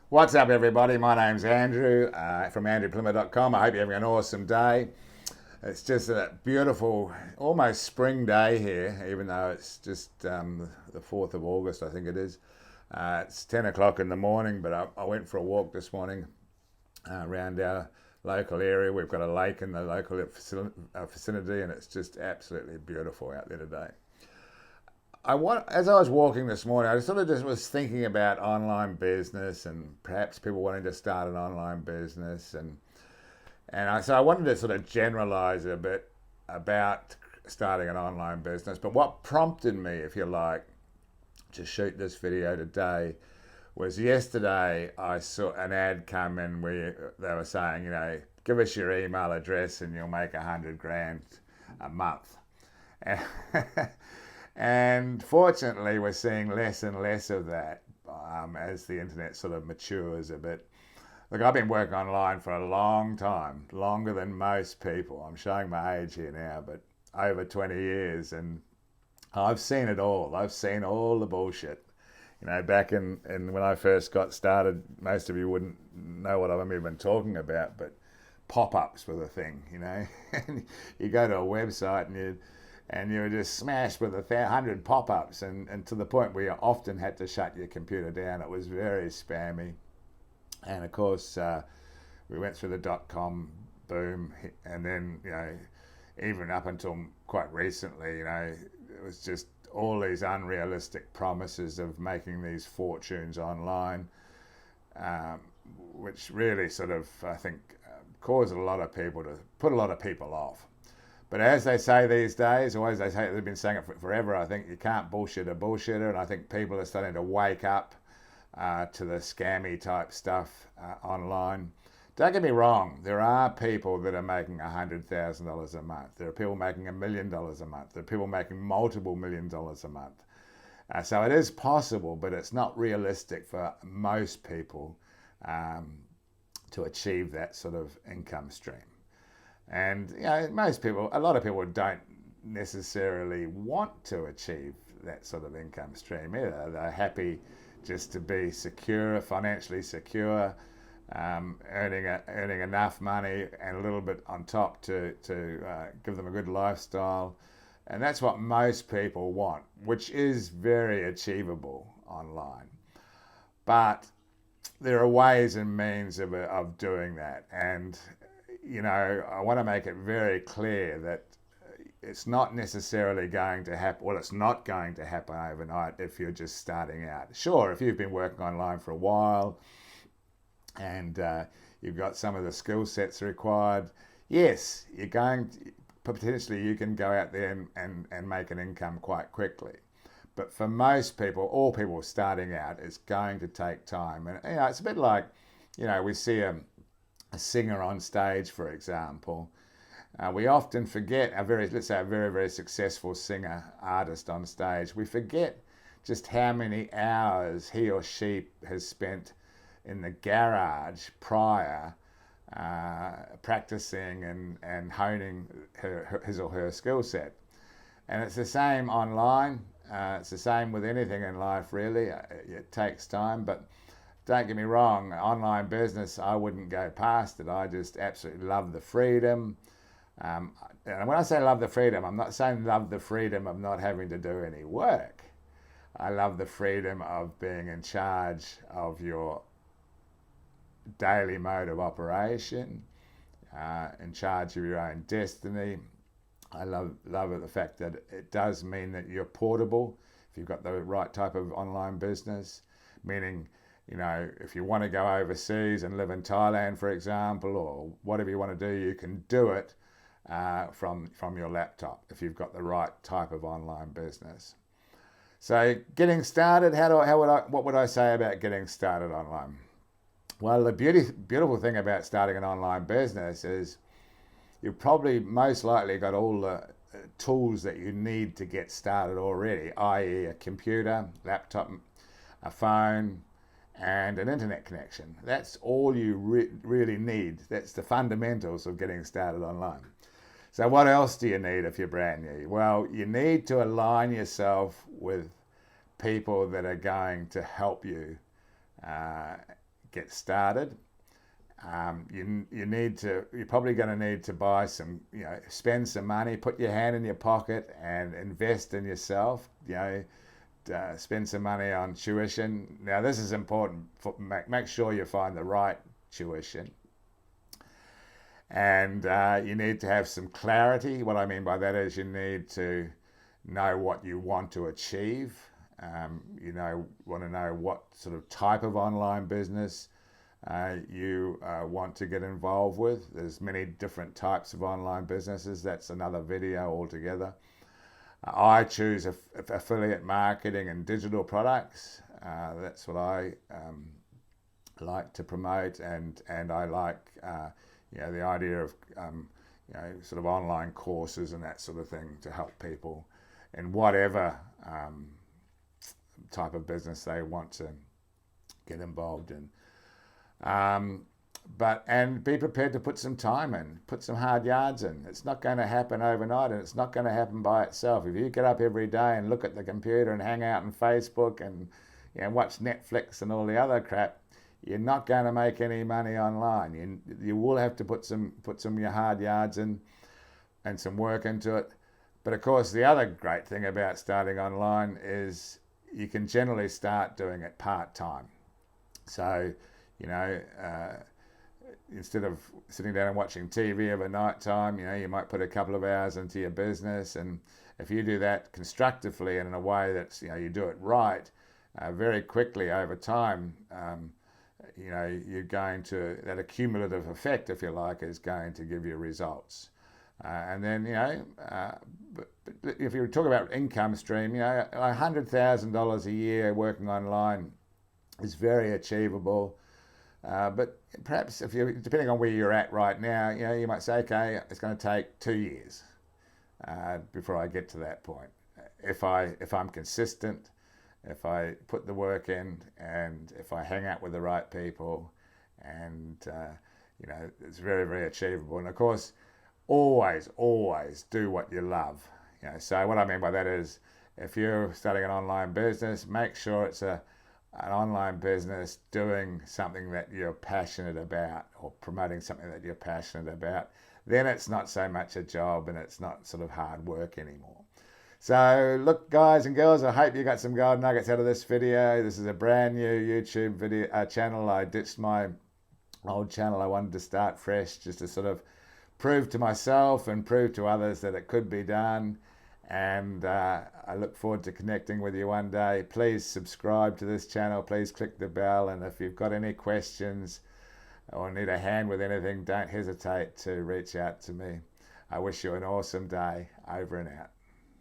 What's up, everybody? My name's Andrew from andrewplimmer.com. I hope you're having an awesome day. It's just a beautiful, almost spring day here, even though it's just the 4th of August, I think it is. It's 10 o'clock in the morning, but I went for a walk this morning around our local area. We've got a lake in the local vicinity, and it's just absolutely beautiful out there today. As I was walking this morning, I sort of just was thinking about online business and perhaps people wanting to start an online business, so I wanted to sort of generalize a bit about starting an online business. But what prompted me, if you like, to shoot this video today was yesterday I saw an ad come in where they were saying, give us your email address and you'll make 100 grand a month. And fortunately, we're seeing less and less of that as the internet sort of matures a bit. Look, I've been working online for a long time, longer than most people. I'm showing my age here now, but over 20 years, and I've seen it all. I've seen all the bullshit. Back in when I first got started, most of you wouldn't know what I'm even talking about, but pop-ups were the thing, And you go to a website and you were just smashed with 100 pop-ups, and to the point where you often had to shut your computer down. It was very spammy. And of course, we went through the dot-com boom, and then, even up until quite recently, it was just all these unrealistic promises of making these fortunes online, which really sort of, I think, caused a lot of people to put a lot of people off. But as they say these days, or as they say, they've been saying it forever, I think you can't bullshit a bullshitter, and I think people are starting to wake up to the scammy type stuff online. Don't get me wrong, there are people that are making $100,000 a month. There are people making $1 million a month. There are people making multiple $1 million a month. So it is possible, but it's not realistic for most people to achieve that sort of income stream. And a lot of people don't necessarily want to achieve that sort of income stream either. They're happy just to be secure, financially secure, earning enough money and a little bit on top to give them a good lifestyle. And that's what most people want, which is very achievable online. But there are ways and means of doing that. And I want to make it very clear that it's not necessarily going to happen. Well, it's not going to happen overnight if you're just starting out. Sure, if you've been working online for a while and you've got some of the skill sets required, yes, you can go out there and make an income quite quickly. But for most people, all people starting out, it's going to take time. And it's a bit like, we see a singer on stage, for example. We often forget let's say a very, very successful singer, artist on stage. We forget just how many hours he or she has spent in the garage prior, practicing and honing his or her skill set. And it's the same online. It's the same with anything in life, really. It takes time, but don't get me wrong, online business, I wouldn't go past it. I just absolutely love the freedom. And when I say love the freedom, I'm not saying love the freedom of not having to do any work. I love the freedom of being in charge of your daily mode of operation, in charge of your own destiny. I love the fact that it does mean that you're portable if you've got the right type of online business, meaning, if you want to go overseas and live in Thailand, for example, or whatever you want to do, you can do it from your laptop if you've got the right type of online business. So getting started, what would I say about getting started online? Well, the beautiful thing about starting an online business is you've probably most likely got all the tools that you need to get started already, i.e. a computer, laptop, a phone, and an internet connection. That's all you really need. That's the fundamentals of getting started online. So what else do you need if you're brand new? Well, you need to align yourself with people that are going to help you get started. You're probably going to need to buy some, spend some money, put your hand in your pocket and invest in yourself, spend some money on tuition. Now this is important, make sure you find the right tuition. And you need to have some clarity. What I mean by that is you need to know what you want to achieve. Want to know what sort of type of online business you want to get involved with. There's many different types of online businesses. That's another video altogether. I choose affiliate marketing and digital products. That's what I like to promote, and I like the idea of sort of online courses and that sort of thing to help people in whatever type of business they want to get involved in. And be prepared to put some time in, put some hard yards in. It's not going to happen overnight, and it's not going to happen by itself. If you get up every day and look at the computer and hang out on Facebook and watch Netflix and all the other crap, you're not going to make any money online. You will have to put some your hard yards in and some work into it. But of course, the other great thing about starting online is you can generally start doing it part-time. So, instead of sitting down and watching TV over night time, you might put a couple of hours into your business. And if you do that constructively and in a way that's, you do it right, very quickly over time, you're going to, that accumulative effect, if you like, is going to give you results. And then, but if you talk about income stream, $100,000 a year working online is very achievable. But perhaps depending on where you're at right now, you might say, okay, it's going to take 2 years before I get to that point. If I'm consistent, if I put the work in, and if I hang out with the right people, and it's very, very achievable. And of course, always do what you love. So what I mean by that is, if you're starting an online business, make sure it's an online business doing something that you're passionate about, or promoting something that you're passionate about. Then it's not so much a job, and it's not sort of hard work anymore. So look, guys and girls, I hope you got some gold nuggets out of this video. This is a brand new YouTube video channel. I ditched my old channel. I wanted to start fresh, just to sort of prove to myself and prove to others that it could be done. And I look forward to connecting with you one day. Please subscribe to this channel. Please click the bell. And if you've got any questions or need a hand with anything, don't hesitate to reach out to me. I wish you an awesome day. Over and out.